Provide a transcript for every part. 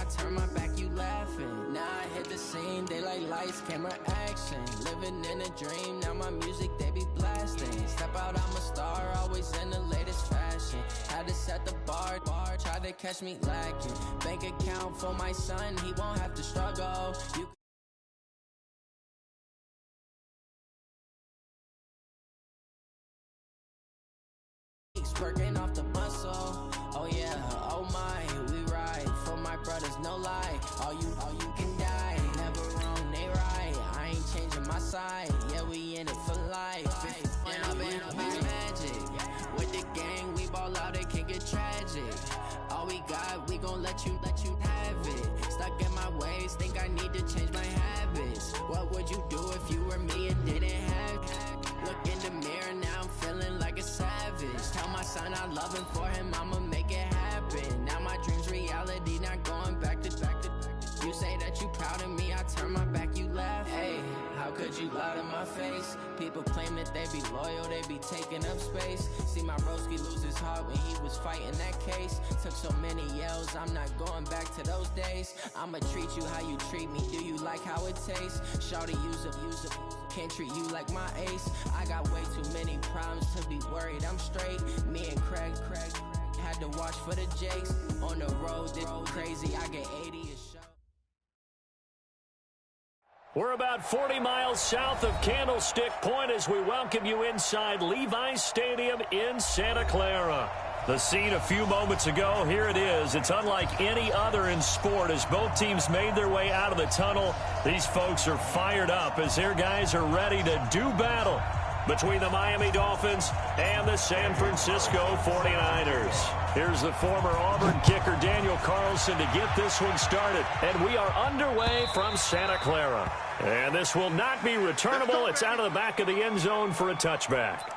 turn my back, you laughing. Now I hit the scene, they like lights, camera, action. Living in a dream, now my music, they be blasting. Step out, I'm a star, always in the latest fashion. Had to set the bar, try to catch me lacking. Bank account for my son, he won't have to struggle. Working off the muscle, oh yeah, oh my, we ride for my brothers, no lie. All you can die, never wrong, they right. I ain't changing my side, yeah, we in it for life. And I've been magic with the gang, we ball out, it can get tragic. All we got, we gon' let you have it. Stuck in my ways, think I need to change my habits. What would you do if you were me and didn't have? Look in the mirror, now I'm feeling like a savage. Tell my son I love him, for him I'ma make it happen. Now my dream's reality, not going back to. You say that you proud of me, I turn my back, you laugh. Hey, how could you lie to my face? People claim that they be loyal, they be taking up space. See my broski lose his heart when he was fighting that case. Took so many yells, I'm not going back to those days. I'ma treat you how you treat me, do you like how it tastes? Shawty, use up, can't treat you like my ace. I got way too many problems to be worried, I'm straight. Me and Craig had to watch for the Jakes. On the road, this crazy, I get 80 a show. We're about 40 miles south of Candlestick Point as we welcome you inside Levi's Stadium in Santa Clara. The scene a few moments ago, here it is. It's unlike any other in sport as both teams made their way out of the tunnel. These folks are fired up as their guys are ready to do battle between the Miami Dolphins and the San Francisco 49ers. Here's the former Auburn kicker Daniel Carlson to get this one started. And we are underway from Santa Clara. And this will not be returnable. It's out of the back of the end zone for a touchback.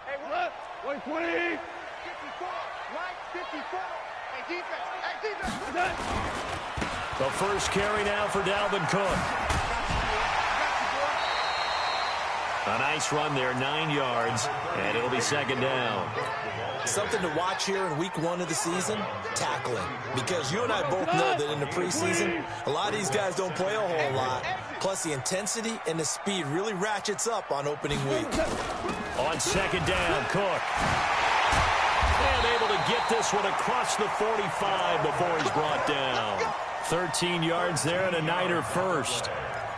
Hey, what? 120. 54. Right, 54. Hey, defense. Hey, defense. The first carry now for Dalvin Cook. A nice run there, 9 yards, and it'll be second down. Something to watch here in week 1 of the season, tackling. Because you and I both know that in the preseason, a lot of these guys don't play a whole lot. Plus, the intensity and the speed really ratchets up on opening week. On second down, Cook. And able to get this one across the 45 before he's brought down. 13 yards there and a Niner first.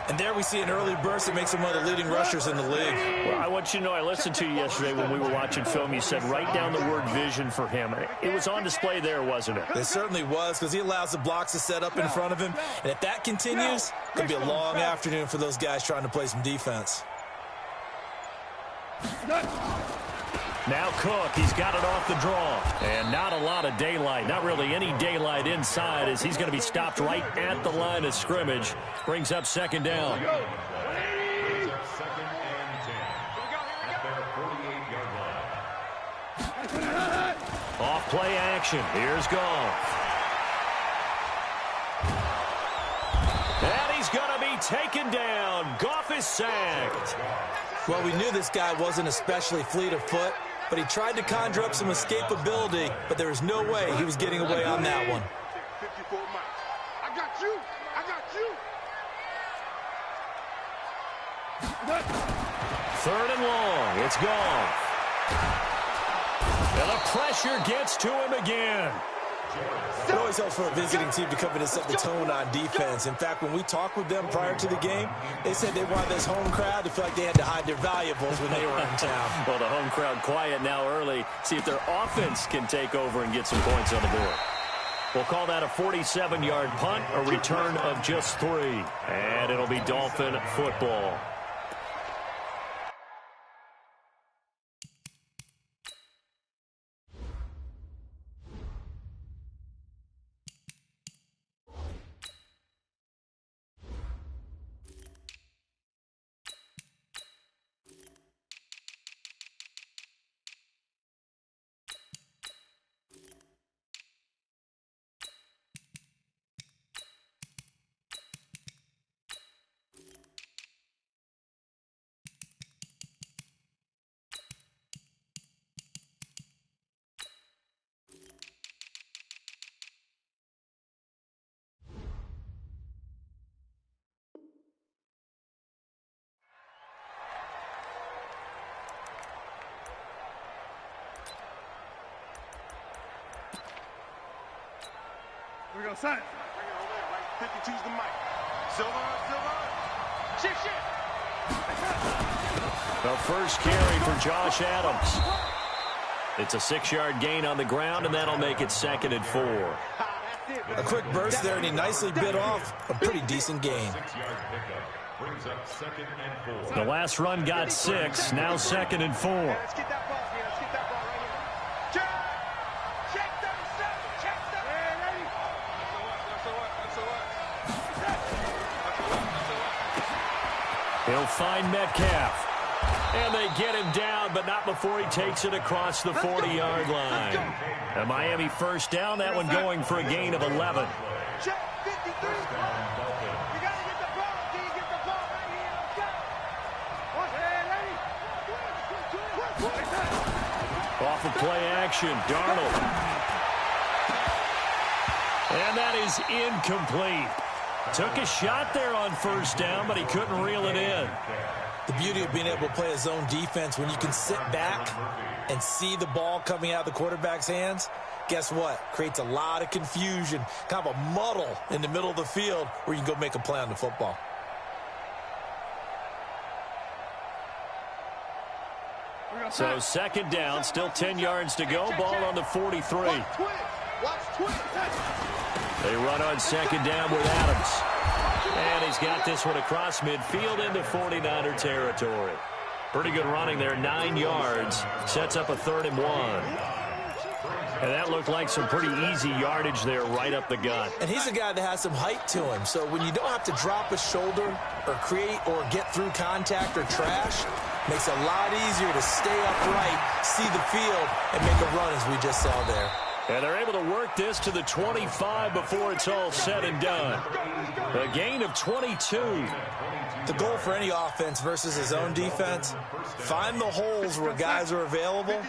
And there we see an early burst that makes him one of the leading rushers in the league. Well, I want you to know, I listened to you yesterday when we were watching film. You said write down the word vision for him. It was on display there, wasn't it? It certainly was, because he allows the blocks to set up in front of him. And if that continues, it'll be a long afternoon for those guys trying to play some defense. Now Cook, he's got it off the draw. And not a lot of daylight, not really any daylight inside as he's going to be stopped right at the line of scrimmage. Brings up second down. Off play action. Here's Goff. And he's going to be taken down. Goff is sacked. Well, we knew this guy wasn't especially fleet of foot, but he tried to conjure up some escapability, but there was no way he was getting away on that one. 54 miles. I got you. I got you. Third and long. It's gone. And the pressure gets to him again. It always helps for a visiting team to come in and set the tone on defense. In fact, when we talked with them prior to the game, they said they wanted this home crowd to feel like they had to hide their valuables when they were in town. Well, the home crowd quiet now early. See if their offense can take over and get some points on the board. We'll call that a 47-yard punt, a return of just 3. And it'll be Dolphin football. go, son. 52's the mic. Silver. Shift. The first carry for Josh Adams. It's a 6-yard gain on the ground, and that'll make it 2nd and 4. A quick burst there, and he nicely bit off a pretty decent gain. The last run got 6, now 2nd and 4. Let's get that ball here. Let's get that ball right here. Check 37. Check 7. Yeah, ready. So what? He'll find Metcalf. And they get him down, but not before he takes it across the 40-yard line. A Miami first down, that one going for a gain of 11. Check 53. You got to get the ball. Can you get the ball right here? Let's go. Off of play action, Darnold. And that is incomplete. Took a shot there on first down, but he couldn't reel it in. The beauty of being able to play a zone defense, when you can sit back and see the ball coming out of the quarterback's hands, guess what? Creates a lot of confusion, kind of a muddle in the middle of the field where you can go make a play on the football. So 2nd down, still 10 yards to go. Ball on the 43. They run on 2nd down with Adams. And he's got this one across midfield into 49er territory. Pretty good running there, 9 yards. Sets up a 3rd and 1. And that looked like some pretty easy yardage there right up the gut. And he's a guy that has some height to him. So when you don't have to drop a shoulder or create or get through contact or trash, makes it a lot easier to stay upright, see the field, and make a run as we just saw there. And they're able to work this to the 25 before it's all said and done. A gain of 22. The goal for any offense versus his own defense, find the holes where guys are available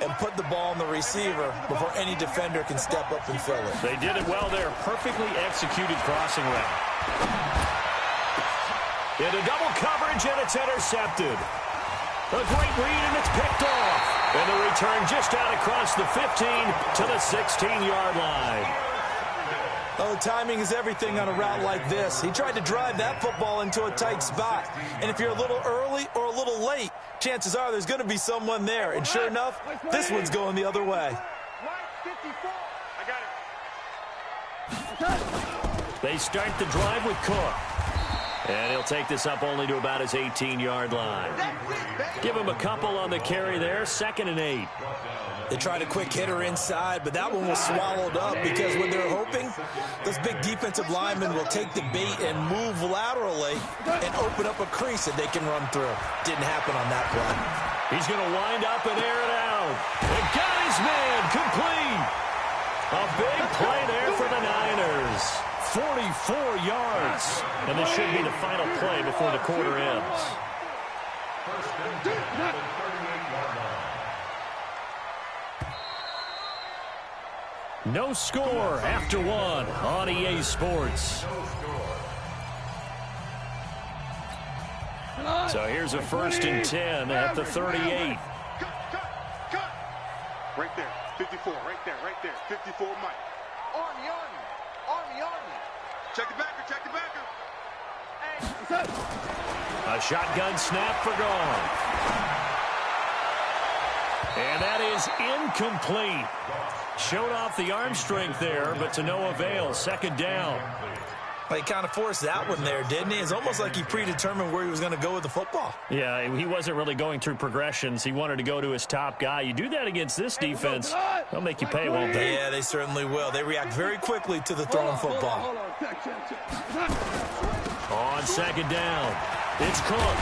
and put the ball on the receiver before any defender can step up and fill it. They did it well there. Perfectly executed crossing route. Into double coverage, and it's intercepted. A great read, and it's picked off. And the return just out across the 15 to the 16-yard line. Oh, timing is everything on a route like this. He tried to drive that football into a tight spot. And if you're a little early or a little late, chances are there's going to be someone there. And sure enough, this one's going the other way. They start the drive with Cook. And he'll take this up only to about his 18-yard line. Give him a couple on the carry there, 2nd and 8. They tried a quick hitter inside, but that one was swallowed up because what they're hoping, those big defensive linemen will take the bait and move laterally and open up a crease that they can run through. Didn't happen on that play. He's going to wind up and air it out. And got his man complete. A big play there for the Niners. 44 yards. And this should be the final play before the quarter ends. No score after 1 on EA Sports. So here's a 1st and 10 at the 38. Right there, 54, right there, 54, Mike. Army. Check the backer. A shotgun snap for gone. And that is incomplete. Showed off the arm strength there, but to no avail. 2nd down. Well, he kind of forced that one there, didn't he? It's almost like he predetermined where he was going to go with the football. Yeah, he wasn't really going through progressions. He wanted to go to his top guy. You do that against this defense, they'll make you pay, won't they? Yeah, they certainly will. They react very quickly to the thrown football. On 2nd down, it's Cook.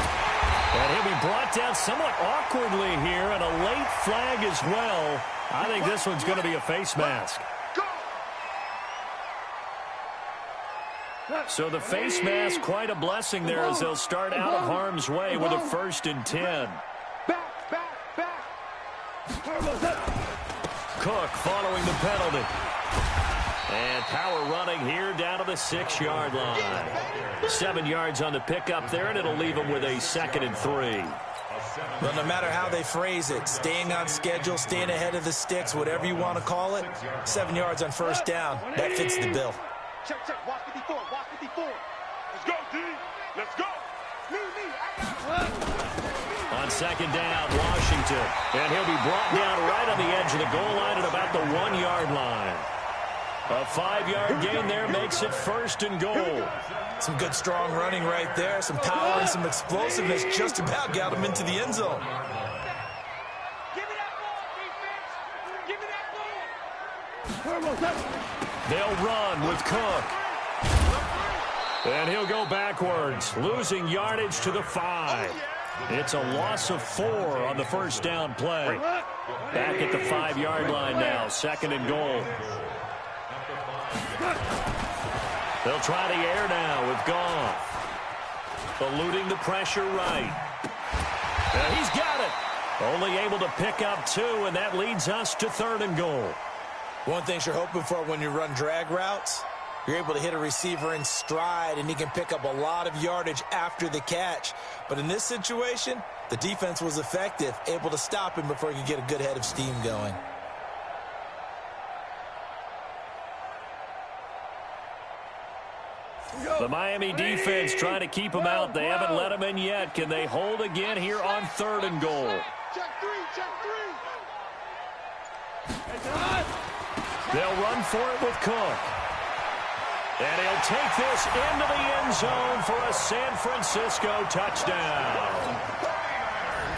And he'll be brought down somewhat awkwardly here, and a late flag as well. I think this one's going to be a face mask. So the face mask, quite a blessing there as they'll start out of harm's way with a 1st and 10. Cook following the penalty. And power running here down to the 6-yard line. 7 yards on the pickup there, and it'll leave him with a 2nd and 3. Well, no matter how they phrase it, staying on schedule, staying ahead of the sticks, whatever you want to call it, 7 yards on first down, that fits the bill. Check, check. Watch 54. Watch 54. Let's go, D. Let's go. Me. On second down, Washington. And he'll be brought down right on the edge of the goal line at about the 1-yard line. A 5-yard gain there makes it first and goal. Some good, strong running right there. Some power and some explosiveness just about got him into the end zone. Give me that ball, defense. Give me that ball. They'll run with Cook. And he'll go backwards, losing yardage to the 5. It's a loss of 4 on the first down play. Back at the 5-yard line now, second and goal. They'll try the air now with Goff. Eluding the pressure right. And he's got it. Only able to pick up 2, and that leads us to third and goal. One thing you're hoping for when you run drag routes, you're able to hit a receiver in stride, and he can pick up a lot of yardage after the catch. But in this situation, the defense was effective, able to stop him before he could get a good head of steam going. The Miami defense trying to keep him out. They haven't let him in yet. Can they hold again here on third and goal? Check 3. They'll run for it with Cook. And he'll take this into the end zone for a San Francisco touchdown.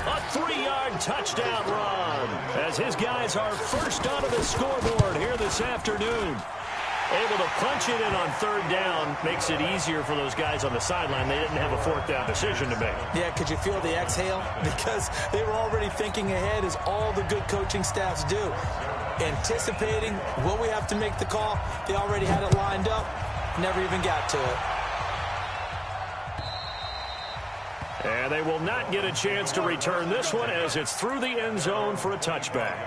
A 3-yard touchdown run as his guys are first onto the scoreboard here this afternoon. Able to punch it in on third down makes it easier for those guys on the sideline. They didn't have a fourth down decision to make. Yeah, could you feel the exhale? Because they were already thinking ahead, as all the good coaching staffs do. Anticipating, will we have to make the call? They already had it lined up. Never even got to it. And they will not get a chance to return this one as it's through the end zone for a touchback.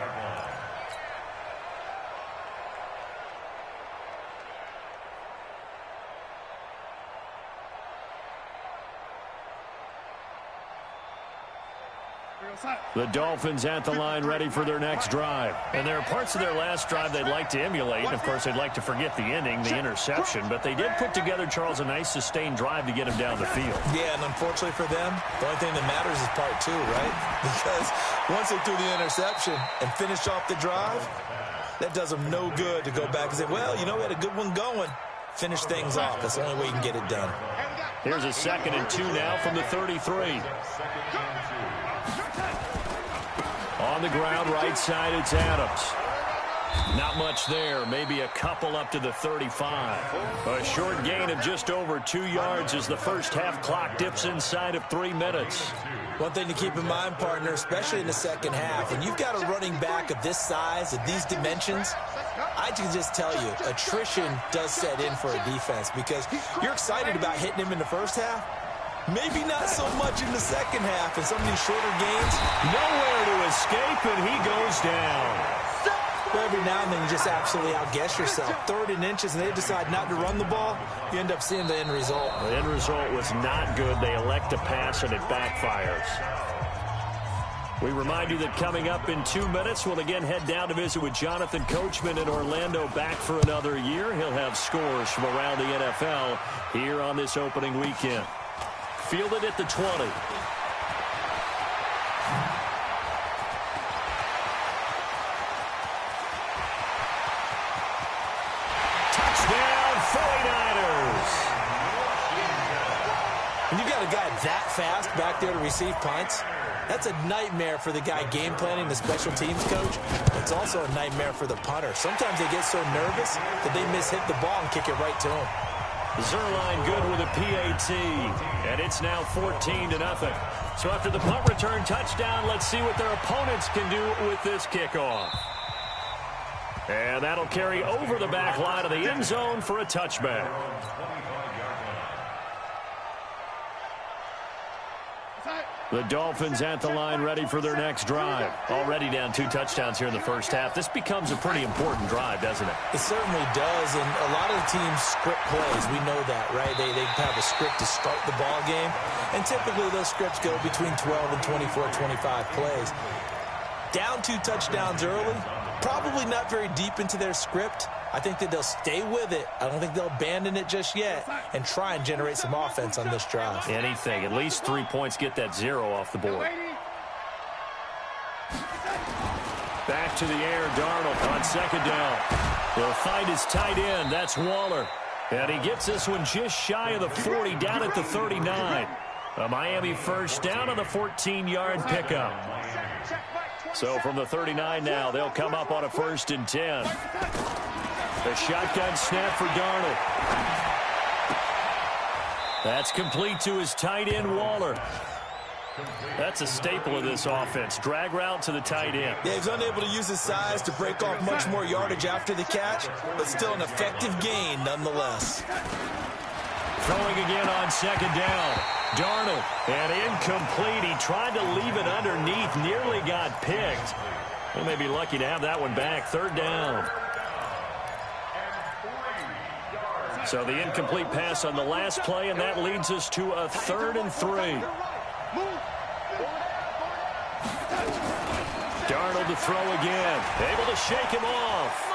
The Dolphins at the line ready for their next drive. And there are parts of their last drive they'd like to emulate. And, of course, they'd like to forget the ending, the interception. But they did put together, Charles, a nice sustained drive to get him down the field. Yeah, and unfortunately for them, the only thing that matters is part 2, right? Because once they threw the interception and finished off the drive, that does them no good to go back and say, well, you know, we had a good one going. Finish things off. That's the only way you can get it done. Here's a 2nd and 2 now from the 33. On the ground, right side, it's Adams. Not much there. Maybe a couple up to the 35. A short gain of just over 2 yards as the first half clock dips inside of 3 minutes. One thing to keep in mind, partner, especially in the second half, when you've got a running back of this size, of these dimensions, I can just tell you, attrition does set in for a defense because you're excited about hitting him in the first half. Maybe not so much in the second half in some of these shorter games. Nowhere to escape, and he goes down. But every now and then you just absolutely outguess yourself. 3rd and inches, and they decide not to run the ball. You end up seeing the end result. The end result was not good. They elect to pass, and it backfires. We remind you that coming up in 2 minutes, we'll again head down to visit with Jonathan Coachman in Orlando, back for another year. He'll have scores from around the NFL here on this opening weekend. Fielded at the 20. Touchdown, 49ers. When you got a guy that fast back there to receive punts, that's a nightmare for the guy game planning, the special teams coach. It's also a nightmare for the punter. Sometimes they get so nervous that they mishit the ball and kick it right to him. Zerline good with a PAT, and it's now 14-0. So after the punt return touchdown, let's see what their opponents can do with this kickoff. And that'll carry over the back line of the end zone for a touchback. The Dolphins at the line ready for their next drive. Already down 2 touchdowns here in the first half. This becomes a pretty important drive, doesn't it? It certainly does, and a lot of the teams script plays. We know that, right? They have a script to start the ball game, and typically those scripts go between 12 and 24, 25 plays. Down 2 touchdowns early, probably not very deep into their script. I think that they'll stay with it. I don't think they'll abandon it just yet and try and generate some offense on this drive. Anything. At least 3 points, get that 0 off the board. Back to the air, Darnold on second down. He'll find his tight end. That's Waller. And he gets this one just shy of the 40, down at the 39. A Miami first down on the 14-yard pickup. So from the 39 now, they'll come up on a 1st and 10. The shotgun snap for Darnold. That's complete to his tight end, Waller. That's a staple of this offense. Drag route to the tight end. Yeah, he's unable to use his size to break off much more yardage after the catch, but still an effective gain nonetheless. Throwing again on second down. Darnold, and incomplete. He tried to leave it underneath, nearly got picked. He may be lucky to have that one back. 3rd down. So the incomplete pass on the last play, and that leads us to a 3rd and 3. Darnold to throw again. Able to shake him off.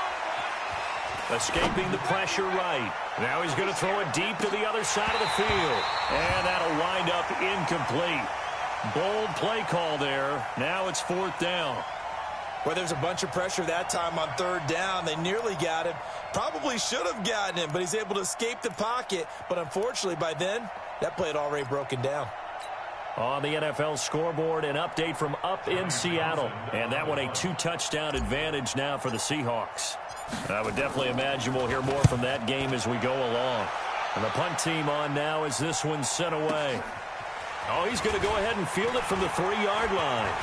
Escaping the pressure right. Now he's going to throw it deep to the other side of the field. And that'll wind up incomplete. Bold play call there. Now it's 4th down. Well, there's a bunch of pressure that time on 3rd down. They nearly got him. Probably should have gotten him, but he's able to escape the pocket. But unfortunately, by then, that play had already broken down. On the NFL scoreboard, an update from up in Seattle. And that one a 2-touchdown advantage now for the Seahawks. I would definitely imagine we'll hear more from that game as we go along. And the punt team on now as this one's sent away. Oh, he's going to go ahead and field it from the 3-yard line.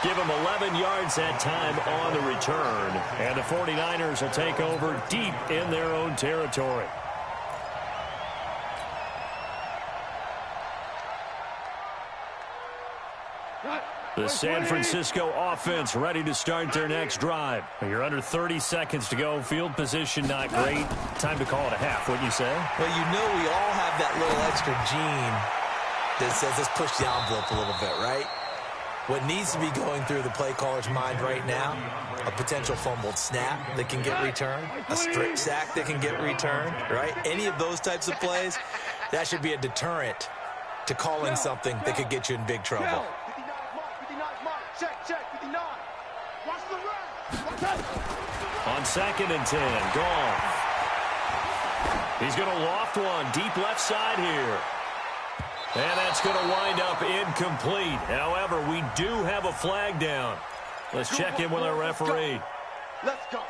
Give him 11 yards that time on the return. And the 49ers will take over deep in their own territory. The San Francisco offense ready to start their next drive. You're under 30 seconds to go. Field position not great. Time to call it a half, wouldn't you say? Well, you know we all have that little extra gene that says let's push the envelope a little bit, right? What needs to be going through the play caller's mind right now, a potential fumbled snap that can get returned, a strip sack that can get returned, right? Any of those types of plays, that should be a deterrent to calling something that could get you in big trouble. On 2nd and 10, Goff. He's going to loft one deep left side here. And that's going to wind up incomplete. However, we do have a flag down. Let's check in with our referee. Let's go.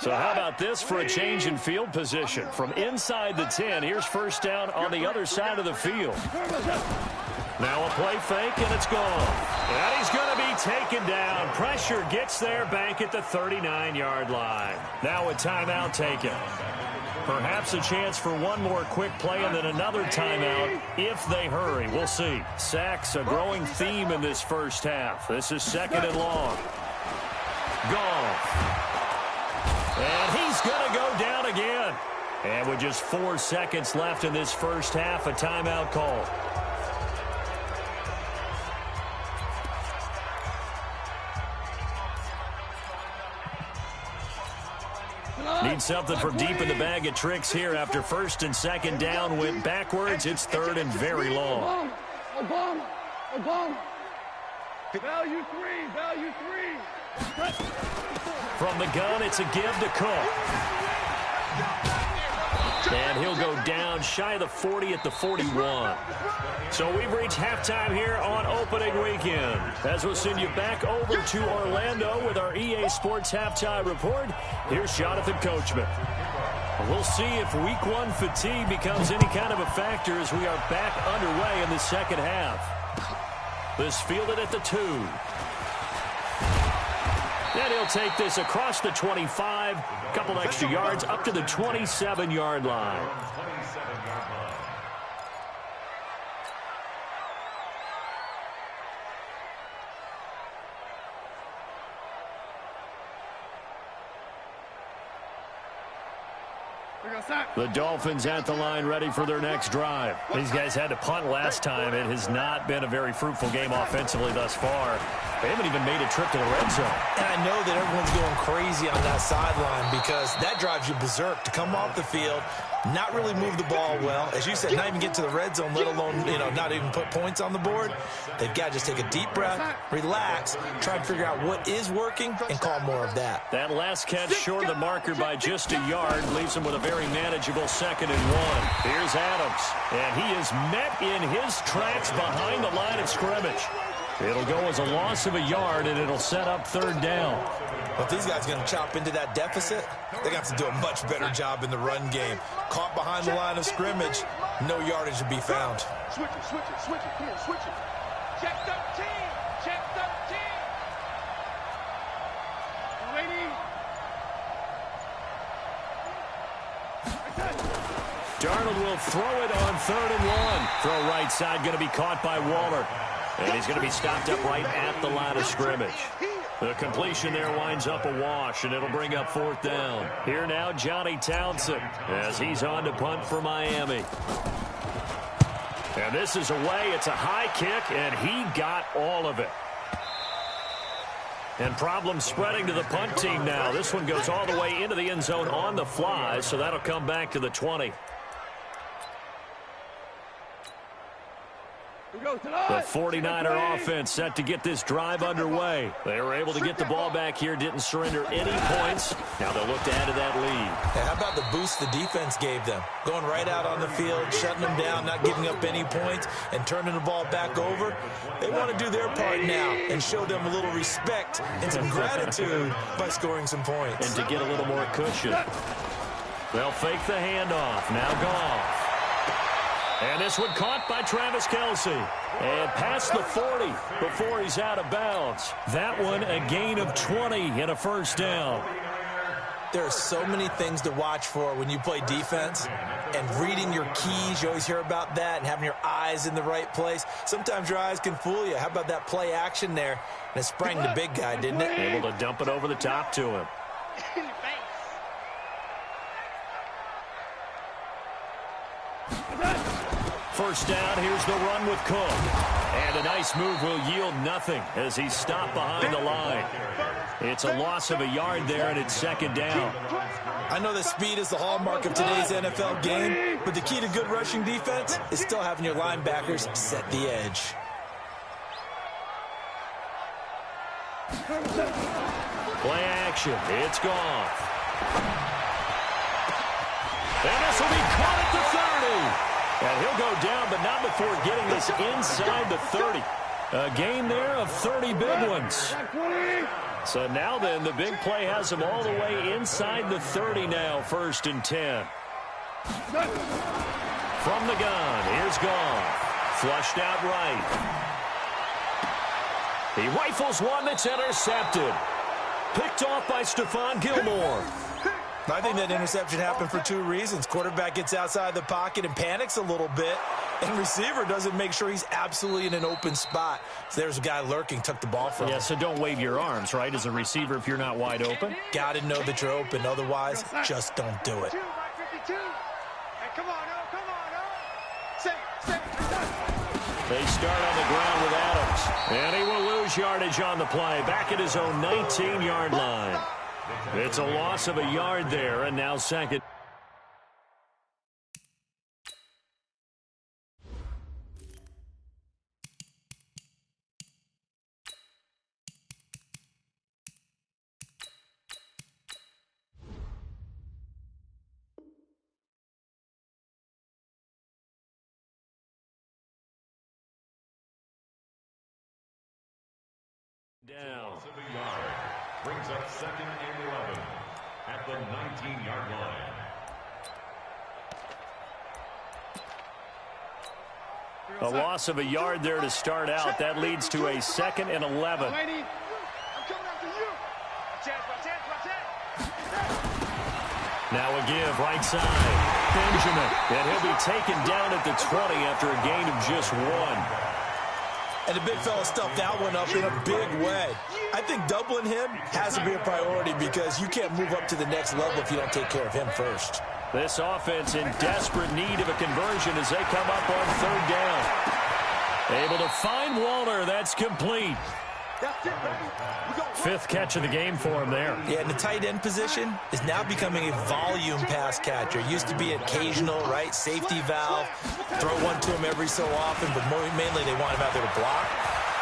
So how about this for a change in field position? From inside the 10, here's 1st down on the other side of the field. Now a play fake, and it's gone. And he's going to be taken down. Pressure gets there back at the 39-yard line. Now a timeout taken. Perhaps a chance for one more quick play and then another timeout if they hurry. We'll see. Sacks, a growing theme in this first half. This is 2nd and long. Goff. And he's going to go down again. And with just 4 seconds left in this first half, a timeout call. Need something from deep in the bag of tricks here after 1st and 2nd down went backwards. It's 3rd and very long. Obama. Value 3. From the gun, it's a give to Cook. And he'll go down shy of the 40 at the 41. So we've reached halftime here on opening weekend. As we'll send you back over to Orlando with our EA Sports Halftime Report, here's Jonathan Coachman. We'll see if Week 1 fatigue becomes any kind of a factor as we are back underway in the second half. This fielded at the 2. And he'll take this across the 25, a couple extra yards up to the 27-yard line. The Dolphins at the line ready for their next drive. These guys had to punt last time. It has not been a very fruitful game offensively thus far. They haven't even made a trip to the red zone. And I know that everyone's going crazy on that sideline because that drives you berserk to come off the field, not really move the ball well. As you said, not even get to the red zone, let alone, not even put points on the board. They've got to just take a deep breath, relax, try and figure out what is working, and call more of that. That last catch short of the marker by just a yard leaves him with a very manageable 2nd and 1. Here's Adams, and he is met in his tracks behind the line of scrimmage. It'll go as a loss of a yard, and it'll set up 3rd down. Well, if these guys are going to chop into that deficit, they're going to have to do a much better job in the run game. Caught behind the line of scrimmage, no yardage to be found. Switch it, switch it, switch it. Come on, switch it. Check 13. Check 13. Waiting. Darnold will throw it on 3rd and 1. Throw right side, going to be caught by Waller. And he's going to be stopped up right at the line of scrimmage. The completion there winds up a wash, and it'll bring up 4th down. Here now, Johnny Townsend, as he's on to punt for Miami. And this is away. It's a high kick, and he got all of it. And problems spreading to the punt team now. This one goes all the way into the end zone on the fly, so that'll come back to the 20. The 49er offense set to get this drive underway. They were able to get the ball back here, didn't surrender any points. Now they'll look to add to that lead. Hey, how about the boost the defense gave them? Going right out on the field, shutting them down, not giving up any points, and turning the ball back over. They want to do their part now and show them a little respect and some gratitude by scoring some points. And to get a little more cushion. They'll fake the handoff. Now Goff. And this one caught by Travis Kelce. And past the 40 before he's out of bounds. That one a gain of 20 and a 1st down. There are so many things to watch for when you play defense. And reading your keys, you always hear about that, and having your eyes in the right place. Sometimes your eyes can fool you. How about that play action there? And it sprang the big guy, didn't it? Able to dump it over the top to him. First down, here's the run with Cook. And a nice move will yield nothing as he's stopped behind the line. It's a loss of a yard there, and it's 2nd down. I know that speed is the hallmark of today's NFL game, but the key to good rushing defense is still having your linebackers set the edge. Play action. It's gone. And this will be caught at the 30. And he'll go down, but not before getting this inside the 30. A gain there of 30 big ones. So now then, the big play has him all the way inside the 30 now, 1st and 10. From the gun, here's Goff. Flushed out right. He rifles one that's intercepted. Picked off by Stephon Gilmore. I think that interception happened for 2 reasons. Quarterback gets outside the pocket and panics a little bit, and receiver doesn't make sure he's absolutely in an open spot. So there's a guy lurking, took the ball from him. Yeah, so don't wave your arms, right, as a receiver if you're not wide open. Got to know that you're open. Otherwise, just don't do it. They start on the ground with Adams, and he will lose yardage on the play, back at his own 19-yard line. It's a loss of a yard there, and now 2nd. Down. Brings up 2nd and 11 at the 19-yard line. A loss of a yard there to start out. That leads to a 2nd and 11. Now a give, right side. Benjamin. And he'll be taken down at the 20 after a gain of just 1. And the big fella stuffed that one up in a big way. I think doubling him has to be a priority because you can't move up to the next level if you don't take care of him first. This offense in desperate need of a conversion as they come up on 3rd down. Able to find Waller. That's complete. 5th catch of the game for him there. Yeah, and the tight end position is now becoming a volume pass catcher. Used to be occasional, right, safety valve, throw one to him every so often, but mainly they want him out there to block.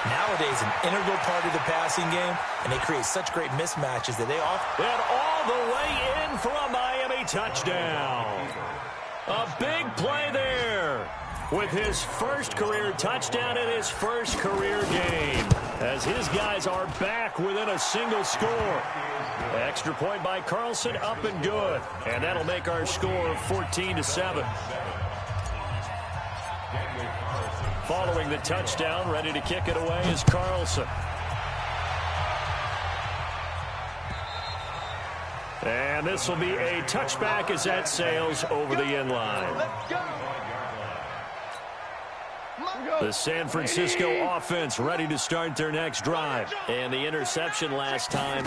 Nowadays, an integral part of the passing game, and they create such great mismatches that they often... And all the way in for a Miami touchdown. A big play there with his first career touchdown in his first career game, as his guys are back within a single score. Extra point by Carlson, up and good. And that'll make our score 14-7. Following the touchdown, ready to kick it away is Carlson. And this will be a touchback as that sails over the end line. The San Francisco offense ready to start their next drive. And the interception last time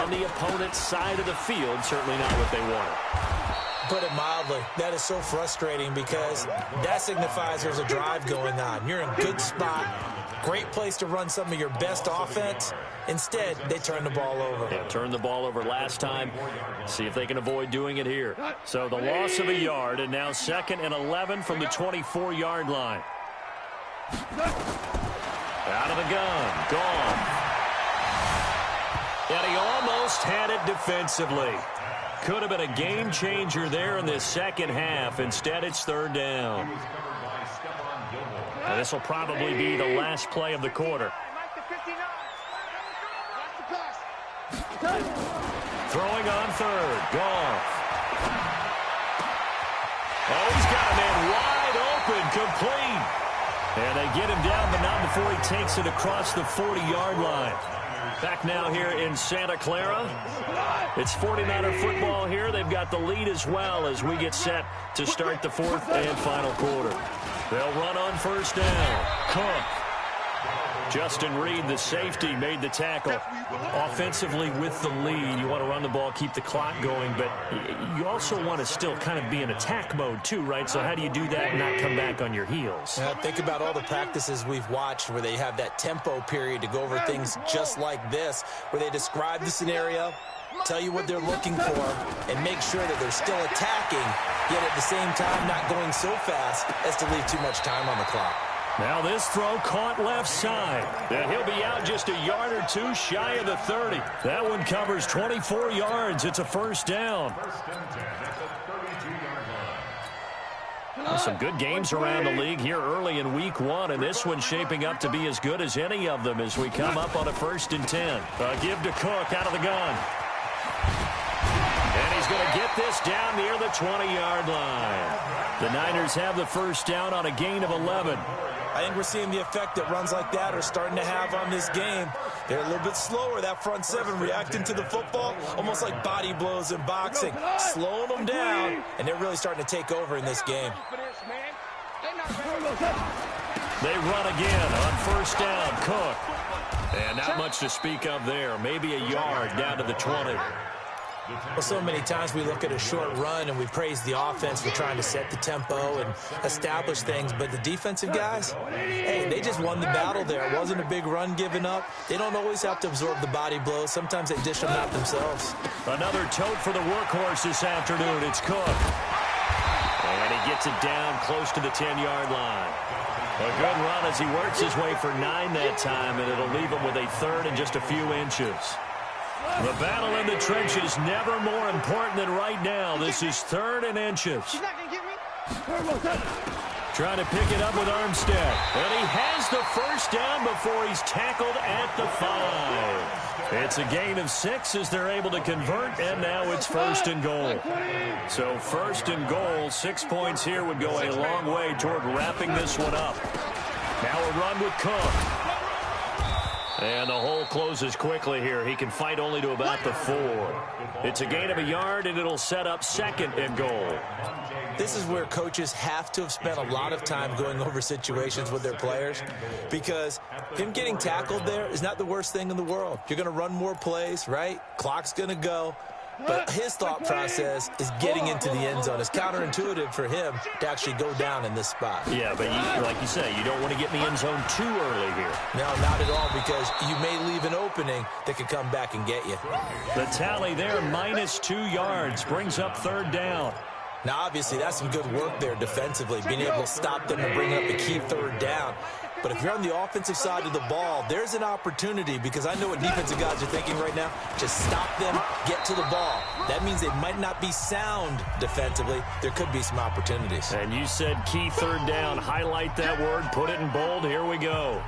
on the opponent's side of the field, certainly not what they wanted. Put it mildly, that is so frustrating because that signifies there's a drive going on. You're in a good spot, great place to run some of your best offense. Instead, they turn the ball over. Yeah, turned the ball over last time. See if they can avoid doing it here. So the loss of a yard, and now 2nd and 11 from the 24-yard line. Out of the gun, gone. And he almost had it defensively. Could have been a game changer there in this second half. Instead, it's 3rd down. And this will probably be the last play of the quarter. Throwing on 3rd. Goff. Oh, he's got a man wide open, complete. And they get him down, but not before he takes it across the 40-yard line. Back now here in Santa Clara. It's 49er football here. They've got the lead as well as we get set to start the 4th and final quarter. They'll run on 1st down. Cook. Justin Reed, the safety, made the tackle. Offensively with the lead, you want to run the ball, keep the clock going, but you also want to still kind of be in attack mode too, right? So how do you do that and not come back on your heels? Think about all the practices we've watched where they have that tempo period to go over things just like this, where they describe the scenario, tell you what they're looking for, and make sure that they're still attacking, yet at the same time not going so fast as to leave too much time on the clock. Now this throw caught left side. And he'll be out just a yard or two shy of the 30. That one covers 24 yards. It's a 1st down. Some good games around the league here early in week 1, and this one's shaping up to be as good as any of them as we come up on a 1st and 10. A give to Cook out of the gun. And he's going to get this down near the 20-yard line. The Niners have the 1st down on a gain of 11. I think we're seeing the effect that runs like that are starting to have on this game. They're a little bit slower, that front 7, reacting to the football, almost like body blows in boxing, slowing them down, and they're really starting to take over in this game. They run again on 1st down, Cook. And not much to speak of there, maybe a yard down to the 20. Well, so many times we look at a short run and we praise the offense for trying to set the tempo and establish things, but the defensive guys, hey, they just won the battle there. It wasn't a big run given up. They don't always have to absorb the body blows. Sometimes they dish them out themselves. Another tote for the workhorse this afternoon. It's Cook. And he gets it down close to the 10-yard line. A good run as he works his way for 9 that time, and it'll leave him with a 3rd and just a few inches. The battle in the trenches never more important than right now. This is 3rd and inches. Trying to pick it up with Armstead. And he has the 1st down before he's tackled at the 5. It's a gain of 6 as they're able to convert, and now it's 1st and goal. So 1st and goal, 6 points here would go a long way toward wrapping this one up. Now a run with Cook. And the hole closes quickly here. He can fight only to about the 4. It's a gain of a yard, and it'll set up 2nd and goal. This is where coaches have to have spent a lot of time going over situations with their players, because him getting tackled there is not the worst thing in the world. You're going to run more plays, right? Clock's going to go. But his thought process is getting into the end zone. It's counterintuitive for him to actually go down in this spot. Yeah, but like you say, you don't want to get in the end zone too early here. No, not at all, because you may leave an opening that could come back and get you. The tally there, -2 yards, brings up 3rd down. Now, obviously, that's some good work there defensively, being able to stop them and bring up a key 3rd down. But if you're on the offensive side of the ball, there's an opportunity, because I know what defensive guys are thinking right now. Just stop them, get to the ball. That means they might not be sound defensively. There could be some opportunities. And you said key 3rd down. Highlight that word, put it in bold. Here we go.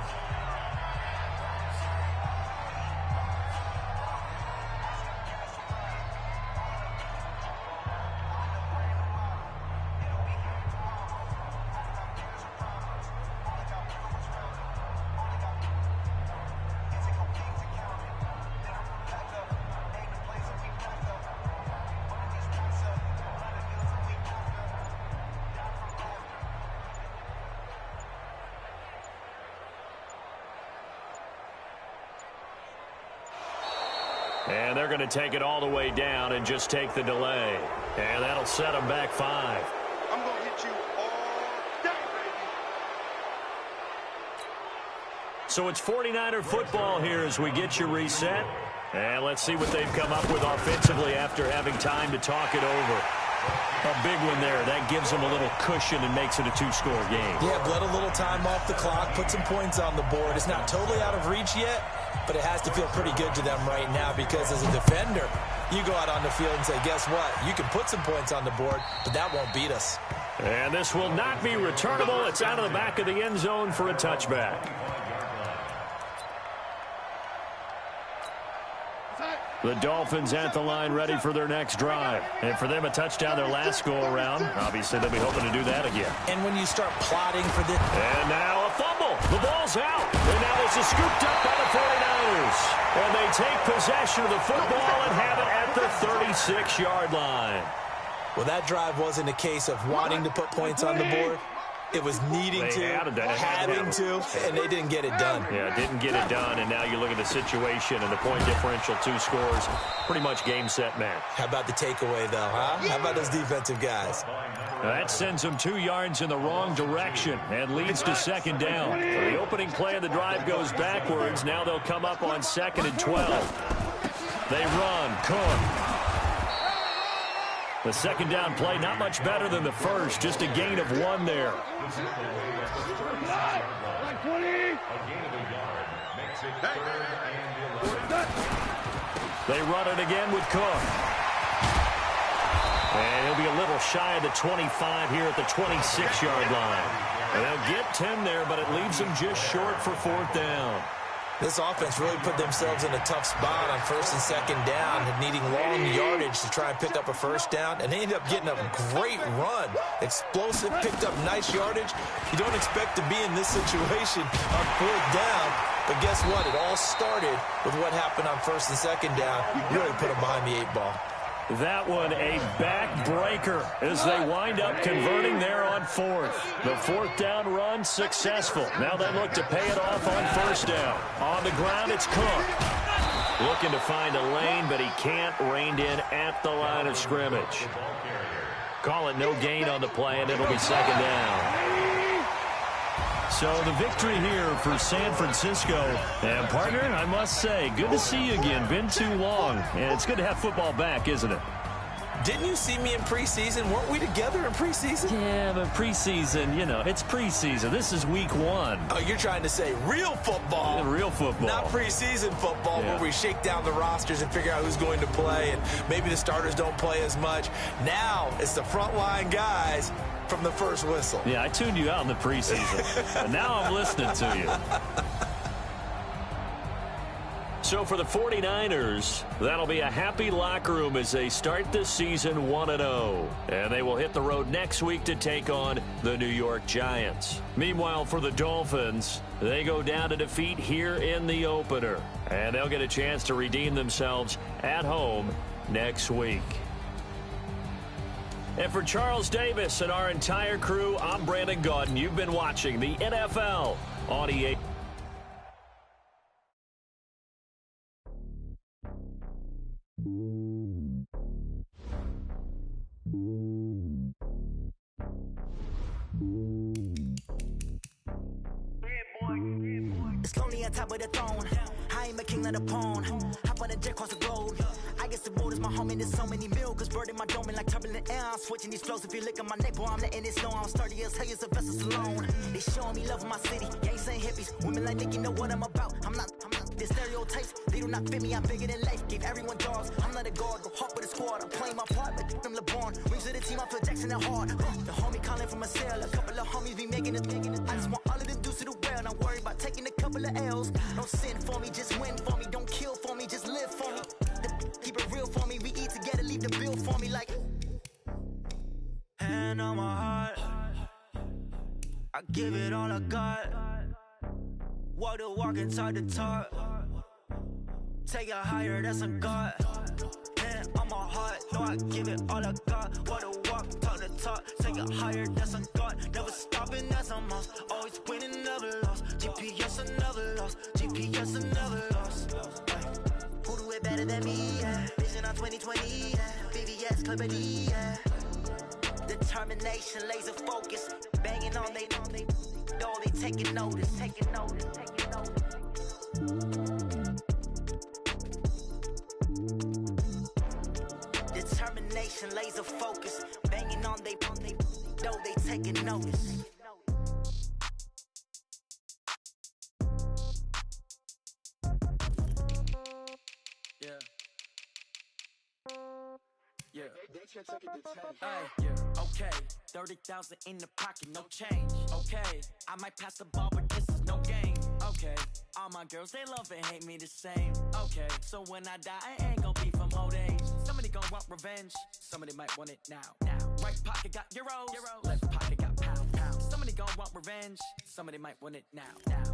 And they're going to take it all the way down and just take the delay. And that'll set them back 5. I'm going to hit you all day, baby. So it's 49er football here as we get you reset. And let's see what they've come up with offensively after having time to talk it over. A big one there. That gives them a little cushion and makes it a 2-score game. Yeah, bled a little time off the clock, put some points on the board. It's not totally out of reach yet, but it has to feel pretty good to them right now, because as a defender, you go out on the field and say, guess what? You can put some points on the board, but that won't beat us. And this will not be returnable. It's out of the back of the end zone for a touchback. The Dolphins at the line, ready for their next drive. And for them, a touchdown their last go-around. Obviously, they'll be hoping to do that again. And when you start plotting for this... And now a fumble. The ball's out. And now this is scooped up by the 49ers. And they take possession of the football and have it at the 36-yard line. Well, that drive wasn't a case of wanting to put points on the board. It was needing to, having to, and they didn't get it done. Yeah, didn't get it done, and now you look at the situation and the point differential, 2 scores, pretty much game, set, match. How about the takeaway, though, huh? How about those defensive guys? That sends them 2 yards in the wrong direction and leads to 2nd down. So the opening play of the drive goes backwards. Now they'll come up on 2nd and 12. They run. Cook. The 2nd down play, not much better than the first, just a gain of 1 there. They run it again with Cook. And he'll be a little shy of the 25 here at the 26-yard line. And they'll get 10 there, but it leaves them just short for 4th down. This offense really put themselves in a tough spot on 1st and 2nd down, needing long yardage to try and pick up a 1st down, and they ended up getting a great run. Explosive, picked up nice yardage. You don't expect to be in this situation on 4th down, but guess what? It all started with what happened on 1st and 2nd down. Really put them behind the 8 ball. That one a backbreaker as they wind up converting there on 4th. The 4th down run successful. Now they look to pay it off on 1st down. On the ground, it's Cook. Looking to find a lane, but he can't. Reined in at the line of scrimmage. Call it no gain on the play, and it'll be 2nd down. So the victory here for San Francisco. And, partner, I must say, good to see you again. Been too long. And it's good to have football back, isn't it? Didn't you see me in preseason? Weren't we together in preseason? Yeah, but preseason, you know, it's preseason. This is week 1. Oh, you're trying to say real football. Yeah, real football. Not preseason football, where we shake down the rosters and figure out who's going to play, and maybe the starters don't play as much. Now it's the frontline guys from the first whistle. Yeah, I tuned you out in the preseason. And now I'm listening to you. So for the 49ers, that'll be a happy locker room as they start this season 1-0. And they will hit the road next week to take on the New York Giants. Meanwhile, for the Dolphins, they go down to defeat here in the opener. And they'll get a chance to redeem themselves at home next week. And for Charles Davis and our entire crew, I'm Brandon Gaudin. You've been watching the NFL on EA. It's lonely on top of the throne. I ain't a king, not a pawn. Hop on a jet across the road. I guess the road is my home and there's so many milks. Bird in my dome and like turbulent air. I'm switching these flows. If you look at my neck, boy, I'm letting it snow. I'm sturdy as hell, as a vessel alone. They showing me love in my city. Gangs ain't hippies. Women like Nick, you know what I'm about. I'm not the stereotypes. They do not fit me. I'm bigger than life. Gave everyone dogs. I'm not a guard. Go hard with a squad. I'm playing my part, but them LeBron. Rings to the team. I feel Jackson and hard. The homie calling from a cell. A couple of homies be making it. I just want all of them dudes to do well. Not worry about taking a couple of L's. Don't sin for me, just win for me. Don't kill for me, just live for me. Keep it real for me. We eat together, leave the bill for me like. Hand on my heart, I give it all I got. Walk the walk and talk the talk. Take it higher, that's a God. Hand on my heart, no, I give it all I got. Walk the walk, talk the talk. Take it higher, that's a God. Never stopping, that's a must. Always winning, never lost. GPS, I never lost. GPS, I never lost. Who do it better than me? Yeah. Vision on 2020. Yeah. VVS, Clippity. Yeah. Determination, laser focus. Banging on they know they taking notice. Taking notice. Taking notice. Determination, laser focus. Banging on they know they taking notice. Yeah. Yeah. Hey, yeah. Okay. 30,000 in the pocket, no change. Okay. I might pass the ball, but this is no game. Okay. All my girls, they love and hate me the same. Okay. So when I die, I ain't gonna be from old age. Somebody gonna want revenge. Somebody might want it now. Right pocket got euros. Left pocket got pounds. Somebody gonna want revenge. Somebody might want it now.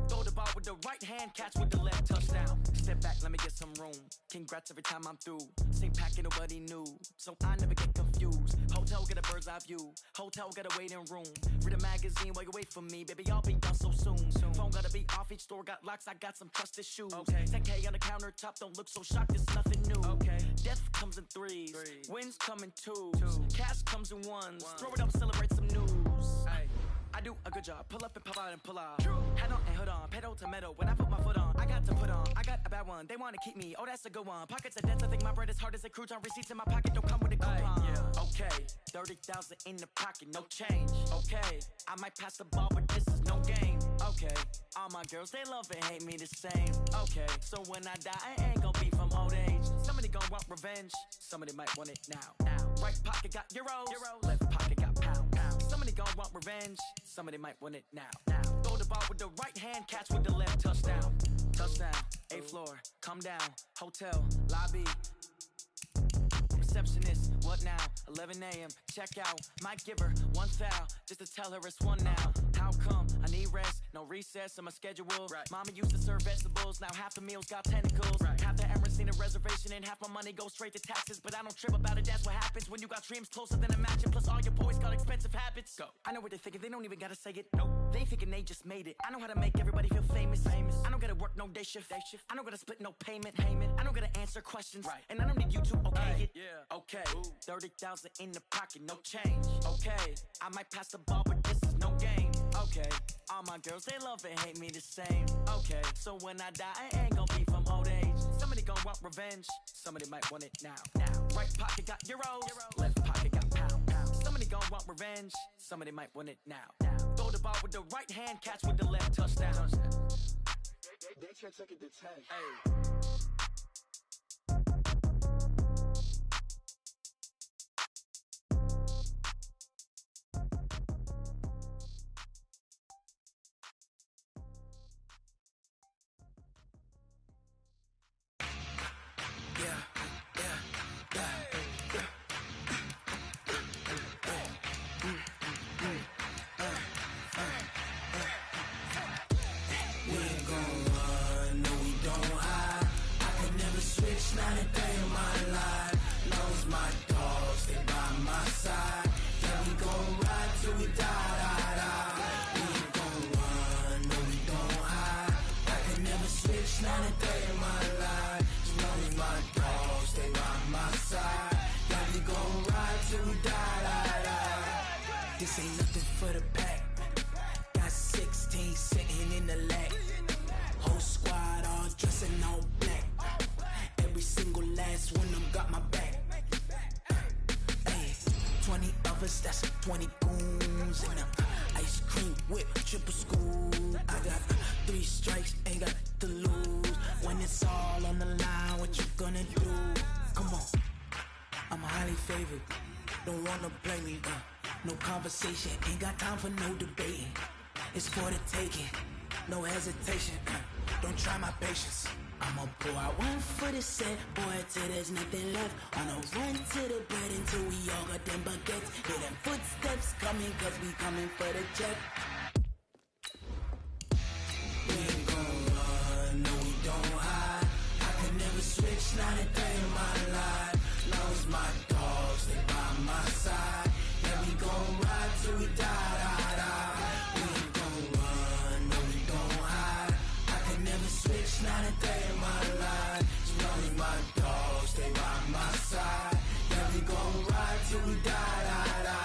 Throw the ball with the right hand, catch with the left, touchdown. Step back, let me get some room. Congrats every time I'm through. Same packet, nobody knew, so I never get confused. Hotel get a bird's eye view. Hotel got a waiting room. Read a magazine while you wait for me, baby. I'll be done so soon. Phone gotta be off. Each store got locks. I got some trusted shoes. Okay. 10K on the countertop. Don't look so shocked. It's nothing new. Okay. Death comes in threes. Wins come in twos. Cash comes in ones. Throw it up, celebrate some news. Ay. I do a good job. Pull up and pop out and pull out. Head on and hood on. Pedal to metal. When I put my foot on, I got to put on. I got a bad one. They want to keep me. Oh, that's a good one. Pockets are dense. I think my bread is hard as a crouton. Receipts in my pocket don't come with a coupon. Yeah. Okay. 30,000 in the pocket. No change. Okay. I might pass the ball, but this is no game. Okay. All my girls, they love and hate me the same. Okay. So when I die, I ain't gonna be from old age. Somebody gonna want revenge. Somebody might want it now. Right pocket got euros. Left pocket got pounds. Somebody gonna want revenge. Somebody might want it now. Throw the ball with the right hand, catch with the left, touchdown. Touchdown, 8th floor, come down, hotel, lobby. Receptionist, what now? 11 a.m., check out. Might give her one foul, just to tell her it's one now. How come? I need rest, no recess in my schedule. Right. Mama used to serve vegetables, now half the meals got tentacles. Right. Half the Emirates need a reservation and half my money goes straight to taxes. But I don't trip about it, that's what happens when you got dreams closer than a match. And plus all your boys got expensive habits. Go. I know what they're thinking, they don't even gotta say it. Nope. They ain't thinking they just made it. I know how to make everybody feel famous. I don't gotta work no day shift. I don't gotta split no payment. I don't gotta answer questions. Right. And I don't need you to okay it. Yeah. Okay. 30,000 in the pocket, no change. Okay. I might pass the ball, but this is no game. Okay. All my girls, they love and hate me the same. Okay. So when I die, I ain't gonna be from old age. Somebody gonna want revenge. Somebody might want it now. Right pocket got euros. Left pocket got pounds. Somebody gonna want revenge. Somebody might want it now. Throw the ball with the right hand, catch with the left, touchdown. They took it to 10. Hey. This ain't nothing for the pack. Got 16 sitting in the lag. Whole squad all dressing all black. Every single last one of them got my back. Hey, 20 of us, that's 20 goons. And ice cream whip, triple scoop. I got 3 strikes, ain't got to lose. When it's all on the line, what you gonna do? Come on, I'm highly favored. Don't wanna play me, no conversation, ain't got time for no debating. It's for the taking, no hesitation. Don't try my patience. I'ma pour out one for the set, boy, till there's nothing left. On a run to the bread until we all got them baguettes. Hear them footsteps coming, cause we coming for the check. We ain't gon' run, no we don't hide. I can never switch, not a day in my life. Long as my dogs, they by my side. Yeah, we gon' ride till we die, die, die. We ain't gon' run, no we don't hide. I can never switch, not a day in my life. As long as my dogs, they by my side. Yeah, we gon' ride till we die, die, die.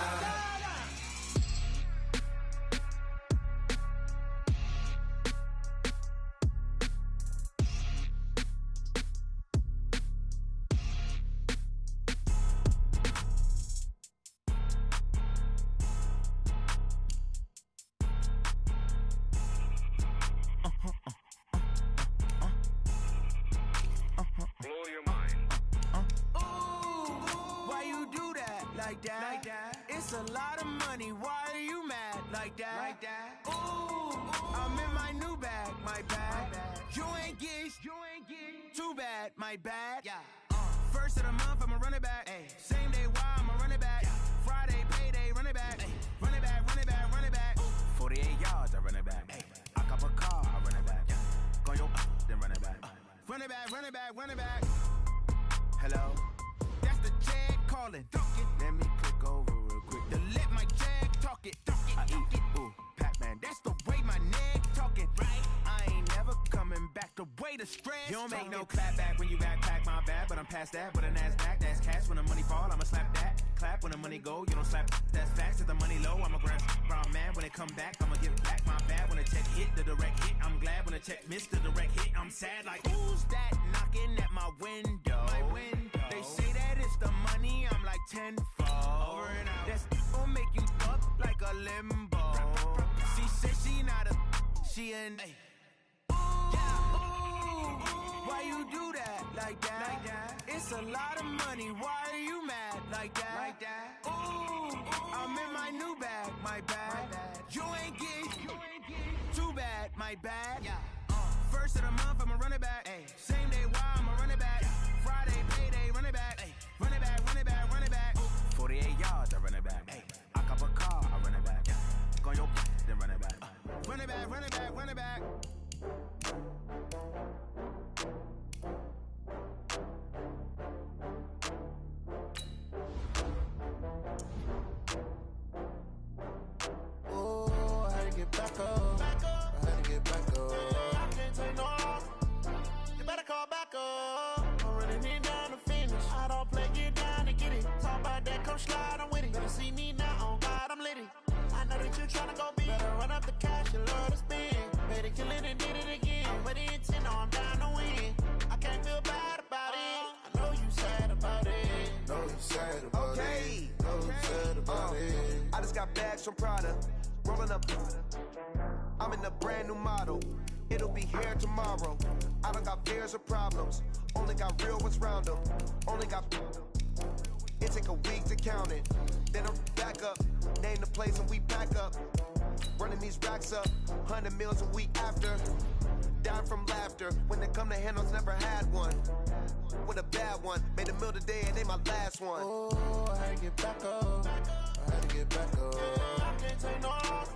It's a lot of money, why are you mad like that? Ooh, I'm in my new bag, my bad. You ain't get too bad, my bad. First of the month, I'ma run it back. Same day, why I'ma run it back. Friday, payday, run it back. Run it back, run it back, run it back. 48 yards, I run it back. I cop a car, I run it back. Go yo, then run it back. Run it back, run it back, run it back. Hello, that's the jag calling. Let me click over real quick. To let my jag talk it. I eat it, ooh, Pac-Man. That's the way my neck talking. Right? I ain't never coming back. The way the stress. You don't make no clap back when you backpack, my bad. But I'm past that. But a NASDAQ, that's cash. When the money fall, I'ma slap that. Clap when the money go, you don't slap. That's facts. If the money low, I'm a brown man. When it come back, I'ma give it back. My bad. When the check hit, the direct hit. I'm glad when the check missed the direct hit. I'm sad like, who's that knocking at my window? They say that it's the money, I'm like tenfold. Over and out. That's gon' make you up like a limbo. She said she not a, she an. Why you do that like that? It's a lot of money, why are you mad like that? Ooh, I'm in my new bag, my bad. You ain't get too bad, my bad. First of the month, I'ma run it back. Same day, why I'ma run it back. Friday, payday, run it back. Run it back, run it back, run it back. 48 yards, I run it back. I cop a car, I run it back. Go yo, then run it back. Run it back, run it back, run it back. Ooh, I had to get back up. I had to get back up. I can't take no loss. You better call back up. I'm running it down to finish. I don't play, get down to get it. Talk about that, come slide, I'm with it. Better see me now, on God, I'm litty. I know that you tryna go big. Better run up the cash, you love to spend. Better kill it and did it again. I'm with the intent, no, I'm down to win. I can't feel bad about it. I know you sad about it. Know you sad about it. Know you sad about it. I just got bags from Prada. Rolling up. I'm in a brand new model. It'll be here tomorrow. I don't got fears or problems. Only got real ones round them. Only got. It take a week to count it. Then I'm back up. Name the place and we back up. Running these racks up. 100 meals a week after. Down from laughter. When they come to handles, never had one. With a bad one. Made a meal today and they my last one. Oh, I had to get back up. I had to get back up. I can't take no loss.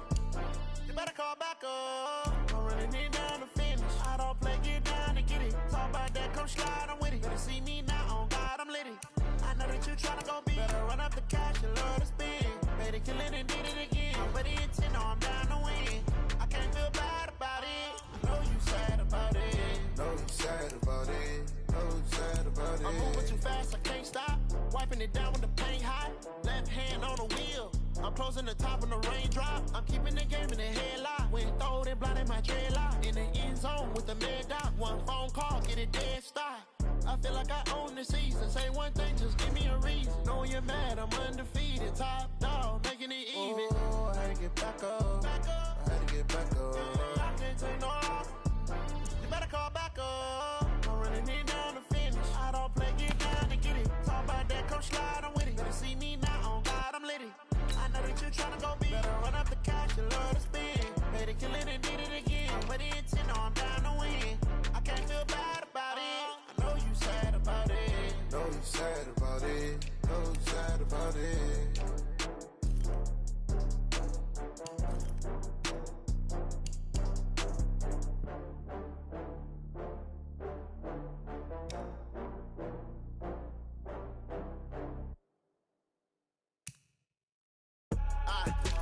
You better call back up. I'm running it down to finish. I don't play, get down to get it. Talk about that, come slide, I'm with it. Better see me now, on God, I'm litty. I know that you tryna go big. Better run up the cash, you love to spend. Better kill it and did it again. I'm with the intent, no, I'm down to win. I can't feel bad about it. I know you sad about it. Know you sad about it. Know you sad about it. I'm moving too fast, I can't stop. Wiping it down with the paint hot. Left hand on the wheel. I'm closing the top on the raindrop. I'm keeping the game in the headlock. Went throwed and blinded my dreadlock. In the end zone with the mad dot. One phone call, get it dead stop. I feel like I own the season. Say one thing, just give me a reason. Know you're mad, I'm undefeated. Top dog, making it even. Oh, I had to get back up. I had to get back up. I can't take no loss. You better call back up. I'm running it down to finish. I don't play, get down to get it. Talk about that, come slide, I'm with it. Better see me now, on God, I'm litty. I know that you're trying to go big. Better run up the cash, you love to spend. Made it, kill it, and did it again. Put it in 10, I'm down to win. I can't feel bad about it. I know you sad about it. Know you sad about it. Know you sad about it.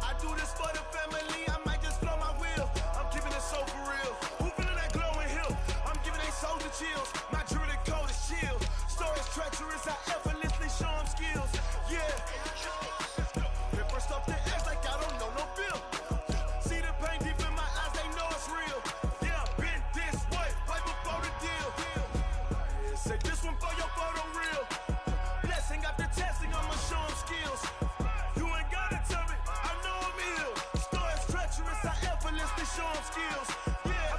I do this for the family, I might just blow my wheel. I'm giving it so for real. Who feeling that glowing hill? I'm giving they soldier chills. My jewelry code is chill. Stories treacherous, I effortlessly show them skills. Yeah. Hit first off the edge like I don't know no bill. See the pain deep in my eyes, they know it's real. Yeah, been this way, right before the deal. Say this one for your photo real. Blessing after testing, I'ma show them skills. You ain't gotta tell me, I know I'm ill. Stories treacherous, I effortlessly show them skills. Yeah,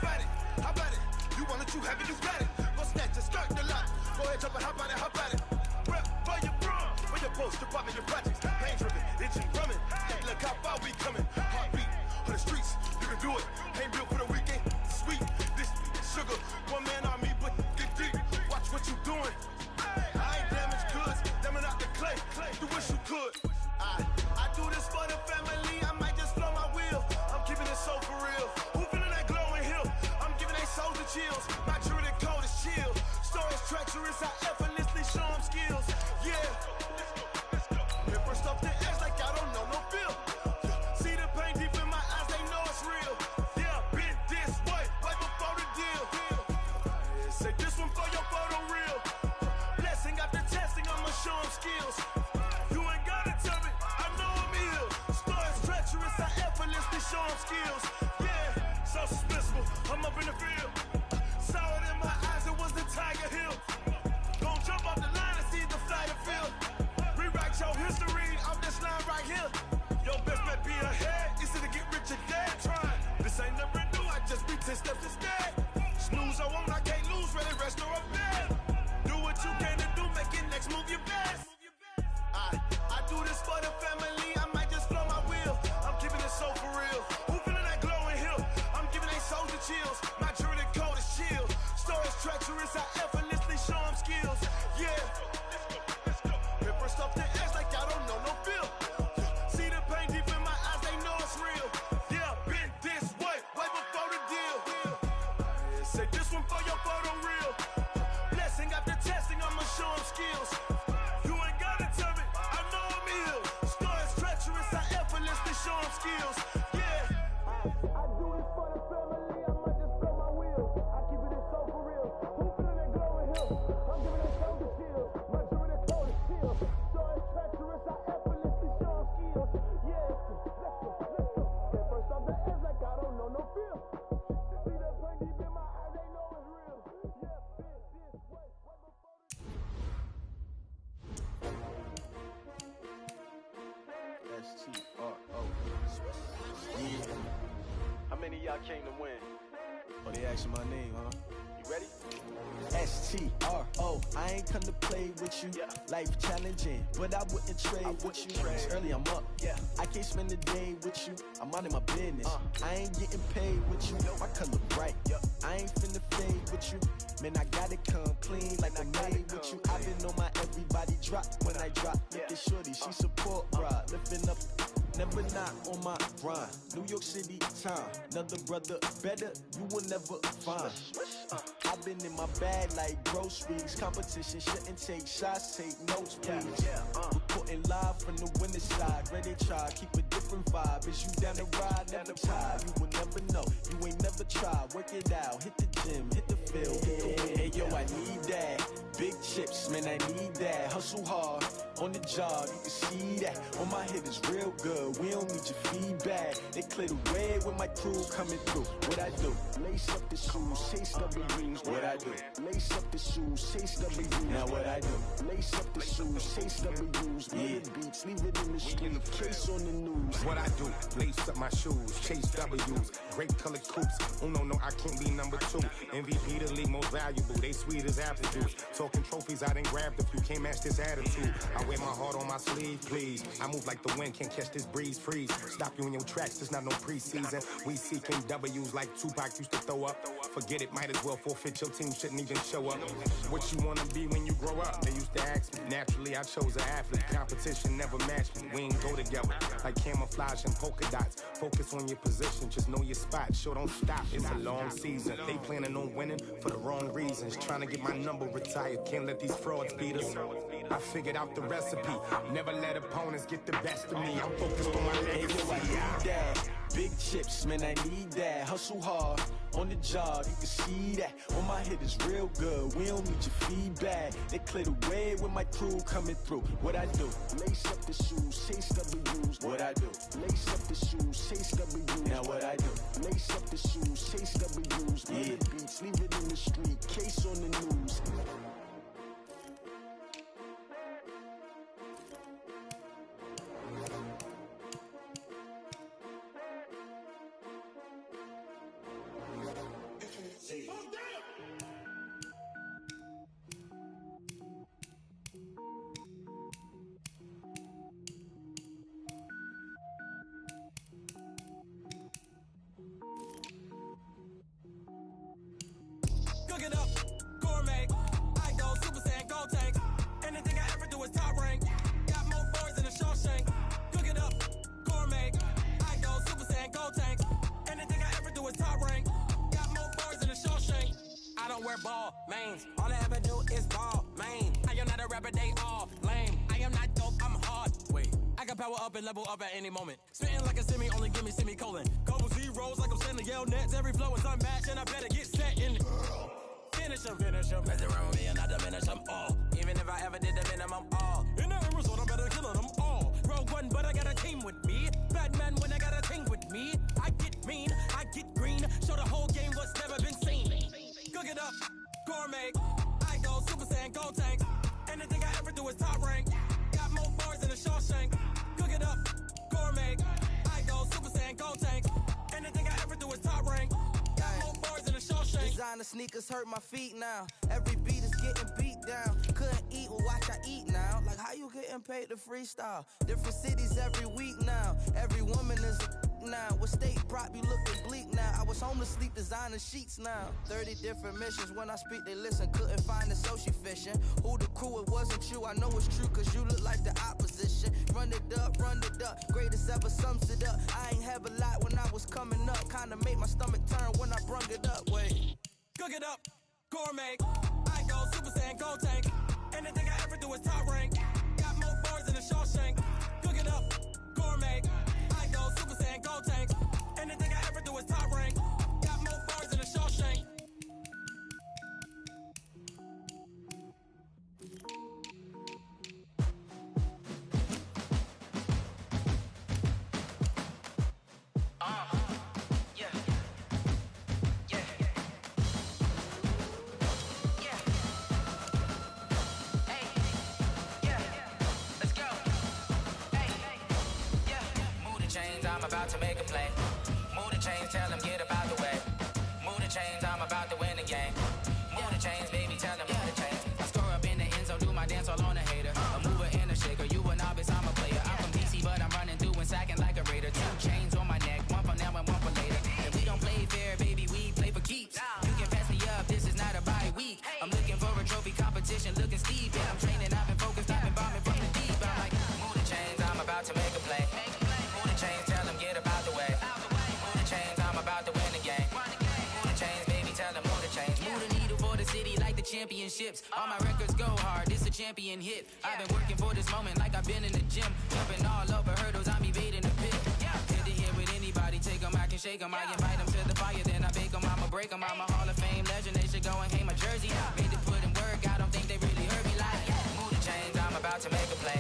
how about it? You want it, you have it, you got it. Go snatch it, skirt the lot. Go ahead, jump it, how about it? Rep for your brum, for your post, department, your projects. Pain driven, itching, drumming. Hey, look how far we coming. Heartbeat on the streets, you can do it. Ain't built for the weekend, sweet. This sugar, one man army, but get deep. Watch what you doing. I ain't damaged goods, damn out the clay. You wish you could. I do this for the family, I might just blow my wheel. I'm keeping it so for real. Who feeling that glowing hill? I'm giving they soldier chills. My jewelry code is chill. Stories treacherous, I effortlessly show them skills. Yeah. Hit first off the edge like I don't know no bill. See the pain deep in my eyes, they know it's real. Yeah, been this way, right before the deal. Say this one for your photo real. Blessing after testing, I'ma show them skills. You ain't gotta tell me, I know I'm ill. Stories treacherous, I effortlessly show them skills. Yeah, so suspenseful, I'm up in the field. Saw it in my eyes, it was the Tiger Hill. Gon' jump off the line and see the flight of field. Rewrite your history off this line right here. Your best bet be ahead, easy to get rich or dead. Trying, this ain't never new, I just be 10 steps instead. Snooze I won't, I can't lose, ready, rest or I'm dead. Do what you can to do, make it next move your best. I do this for the family, I might just blow my wheel. I'm keeping it so for real. Who feeling that glowing hill? I'm giving they soldier chills. My jewelry code is chill. Stories treacherous, I effortlessly show them skills. Yeah. Hit first off the edge like I don't know no bill. See the pain deep in my eyes, they know it's real. Yeah, been this way, right before the deal. Say this one for your photo real. Blessing after testing, I'ma show them skills. You ain't gotta tell me, I know I'm ill. Stories treacherous, I effortlessly show them skills. Yeah. I do this for the family, I might just blow my wheel. I keep it so for real. Who feeling that glowing hill? I'm giving that soldier chills. My jewelry code is chill. Stories treacherous, I effortlessly show them skills. Yeah, let's go. Get first off the edge like I don't know no feel. See that pain deep in my eyes, they know it's real. Yeah, been this way, right before the S-T-R-O. Yeah. How many of y'all came to win? Oh, they asking my name, huh? You ready? S-T-R-O. I ain't come to play with you. Yeah. Life challenging, but I wouldn't trade with you. It's early, I'm up. Yeah. I can't spend the day with you. I'm out of my business. I ain't getting paid with you. My color bright. I ain't finna fade with you. Man, I gotta come clean like I made with you. I've been on my everybody drop when I drop. Look at shorty, she support ride. Lifting up, never not on my grind. New York City time, another brother better, you will never find. I've been in my bag like groceries. Competition shouldn't take shots, take notes, please. Reporting live from the winning side. Ready to try, keep a different different vibe. Is you down to ride, never try? You will never know. You ain't never tried. Work it out, hit the gym, hit the field, hit the wind. Hey yo, I need that. Big chips, man, I need that. Hustle hard on the job, you can see that. On my hit is real good. We don't need your feedback. They clear the way with my crew coming through. What I do? Lace up the shoes, chase W's. What I do? Lace up the shoes, chase W's. Now what I do? Lace up the shoes, chase W's. Yeah, beats, leave it in the street, case on the news. What I do? Lace up my shoes, chase W's. Great colored coops. No, I can't be number 2. MVP the league most valuable. They sweet as apple juice. Talking trophies, I done grabbed a few. Can't match this attitude. I wear my heart on my sleeve, please. I move like the wind, can't catch this breeze. Freeze. Stop you in your tracks. There's not no preseason. We seeking W's like Tupac used to throw up. Forget it, might as well forfeit. Your team shouldn't even show up. What you wanna be when you grow up? They used to ask me. Naturally, I chose an athlete. Competition never matched me. We ain't go together like camouflage and polka dots. Focus on your position, just know your spot. Sure, don't stop. It's a long season. They planning on winning for the wrong reasons. Trying to get my number retired. Can't let these frauds beat us. I figured out the recipe. Never let opponents get the best of me. I'm focused on my legacy. Hey, yo, I need that. Big chips, man, I need that. Hustle hard on the job, you can see that. On my hit is real good. We don't need your feedback. They clear the way with my crew coming through. What I do? Lace up the shoes, chase W's. What I do? Lace up the shoes, chase W's. Now what I do? Lace up the shoes, chase W's. Yeah, beats, leave it in the street, case on the news. Cook it up, gourmet. I go Super Saiyan, gold tank. Anything I ever do is top rank. Got more boards than a Shawshank. Cook it up, gourmet. I go Super Saiyan, gold tank. Anything I ever do is top rank. Got more boards than a Shawshank. I don't wear ball mains. All I ever do is ball main. I am not a rapper, they all lame. I am not dope, I'm hard. Wait, I can power up and level up at any moment. Spitting like a semi, only give me semicolon. Couple zeros like I'm sending yell nets. Every flow is unmatched and I better get set in it. Finish them. Mess around with me and I diminish them all. Even if I ever did the minimum all. In the end result, I'm better killing them all. Rogue One, but I got a team with me. Batman when I got a team with me. I get mean, I get green. Show the whole game what's never been seen. Cook it up, gourmet. I go Super Saiyan, gold tank. Anything I ever do is top rank. Got more bars than a Shawshank. Cook it up, gourmet. I go Super Saiyan, gold tank. Anything I ever do is top rank. Got more bars than a Shawshank. Designer sneakers hurt my feet now. Every beat is getting beat down. Couldn't eat, well watch I eat now. Like how you getting paid to freestyle? Different cities every week now. Every woman is a now. What state prop you looking bleak now? I was homeless, sleep designer sheets now. 30 different missions. When I speak, they listen. Couldn't find the social fishing. Who the crew? It wasn't you. I know it's true, cause you look like the opposition. Run it up. Greatest ever sums it up. I ain't have a lot when I was coming up. Kinda made my stomach turn when I brung it up. Wait. Cook it up, gourmet. I go Super Saiyan, gold tank. Anything I ever do is top rank. Got more bars than a Shawshank. Cook it up, gourmet. I go Super Saiyan, gold tank. Anything I ever do is top rank. Got more bars than a Shawshank. I'm about to make a play. Move the chains, tell them get about the way. Move the chains, I'm about to win the game. Move the chains, baby, tell them move the chains. I score up in the end zone, do my dance all on a hater. A mover and a shaker, you a novice, I'm a player. I'm from DC, but I'm running through and sacking like a raider. 2 chains on my neck, one for now and one for later. And we don't play fair, baby, we play for keeps. You can pass me up, this is not a bye week. I'm looking for a trophy competition, looking steep. Yeah, I'm training, I've been focused, I've been bombing from the deep. I'm like, move the chains, I'm about to make a play. Move the chains, tell them get about the way. Move the chains, I'm about to win the game. Move the chains, baby, tell them move the chains. Move the needle for the city like the championships. All my records go hard, this a champion hit. I've been working for this moment like I've been in the gym. Jumping all over hurdles, I'm evading the pit. shake them. I invite them to the fire, then I bake them. I'ma break them. I'm a Hall of Fame legend. They should go and hang my jersey. Made to put in work. I don't think they really heard me like. Move the chains, I'm about to make a play.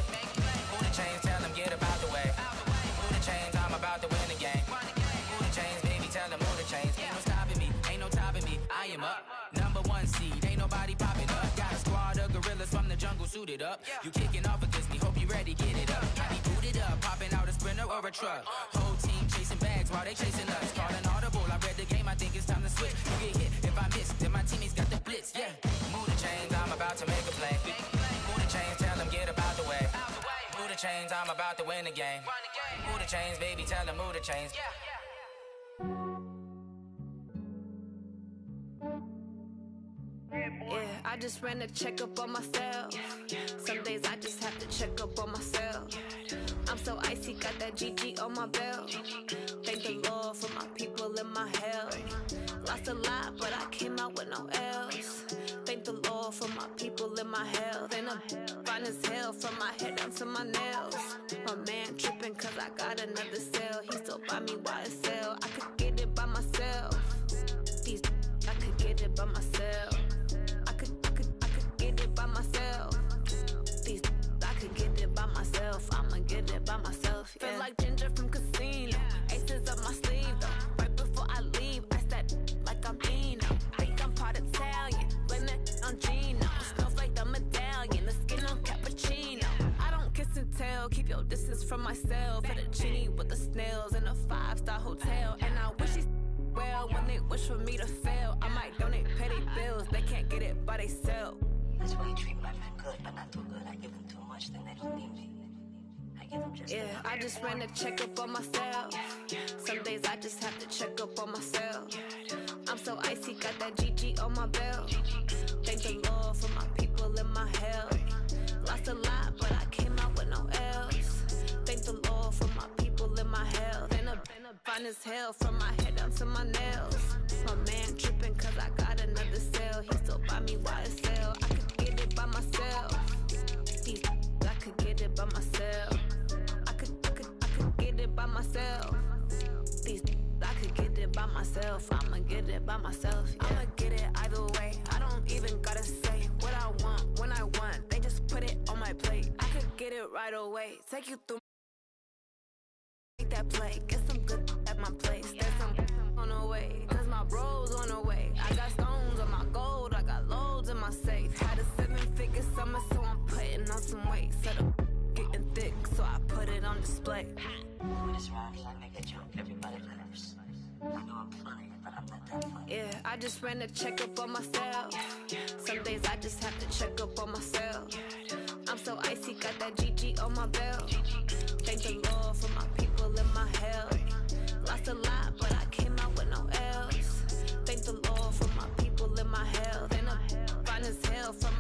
Move the chains, tell them get about the way. Move the chains, I'm about to win the game. Move the chains, baby, tell them move the chains. Ain't no stopping me, ain't no topping me. I am up, #1 seed. Ain't nobody popping up. Got a squad of gorillas from the jungle suited up. You kicking off against me, hope you ready, get it up. I be booted up, popping out a Sprinter or a truck. Whole team chasing bags while they chasing us. Call an audible, I read the game, I think it's time to switch. You get hit if I miss, then my teammates got the blitz, yeah. Move the chains, I'm about to make a play. Move the chains, tell them get about the way. Move the chains, I'm about to win the game. Move the chains, baby, tell them move the chains. Yeah, I just ran a checkup on myself. Some days I just have to check up on myself. I'm so icy, got that GG on my belt. Thank the Lord for my people in my health. Lost a lot, but I came out with no L's. Thank the Lord for my people in my health. And I'm fine as hell from my head down to my nails. My man tripping cause I got another cell. He still buy me YSL. I could get it by myself. These I could get it by myself. I could get it by myself. These I could get it by myself. I'ma get it by myself. Yeah. Feel like Ginger from Casino. Aces up my sleeve though. Right before I leave, I said like I'm Dino. Think I'm part Italian. Blame it on Gino. Snowflake the medallion. The skin on cappuccino. I don't kiss and tell. Keep your distance from myself. At a genie with the snails in a 5-star hotel. And I wish he's well when they wish for me to fail. I might donate petty bills. They can't get it by themselves. That's why you treat my men good, but not too good. I give them too much, then they don't need me. I give them just yeah, I just ran a checkup on myself. Some days I just have to check up on myself. I'm so icy, got that GG on my belt. Thank the Lord for my people in my health. Lost a lot, but I came out with no L's. Thank the Lord for my people in my health. And I'm fine as hell from my head down to my nails. My man tripping cause I got another cell. He still buy me YSL. I could get it by myself. These I could get it by myself. I could get it by myself. These I could get it by myself. I'ma get it by myself. Yeah. I'ma get it either way. I don't even gotta say what I want when I want. They just put it on my plate. I could get it right away. Take you through that play. Get some good at my place. There's some on the way. Cause my bros on the way. I got stones on my gold. I got loads in my safe. Had a 7-figure summer, so I'm putting on some weight. Set up getting thick, so I put it on display. When it's round, I make a jump. Everybody laughs. I know I'm funny, but I'm not that funny. Yeah, I just ran a checkup on myself. Some days I just have to check up on myself. I'm so icy, got that GG on my belt. Thank the Lord for my people in my health. Lost a lot, but I came out with no L's. Thank the Lord for my people in my health. And I'm fine as hell from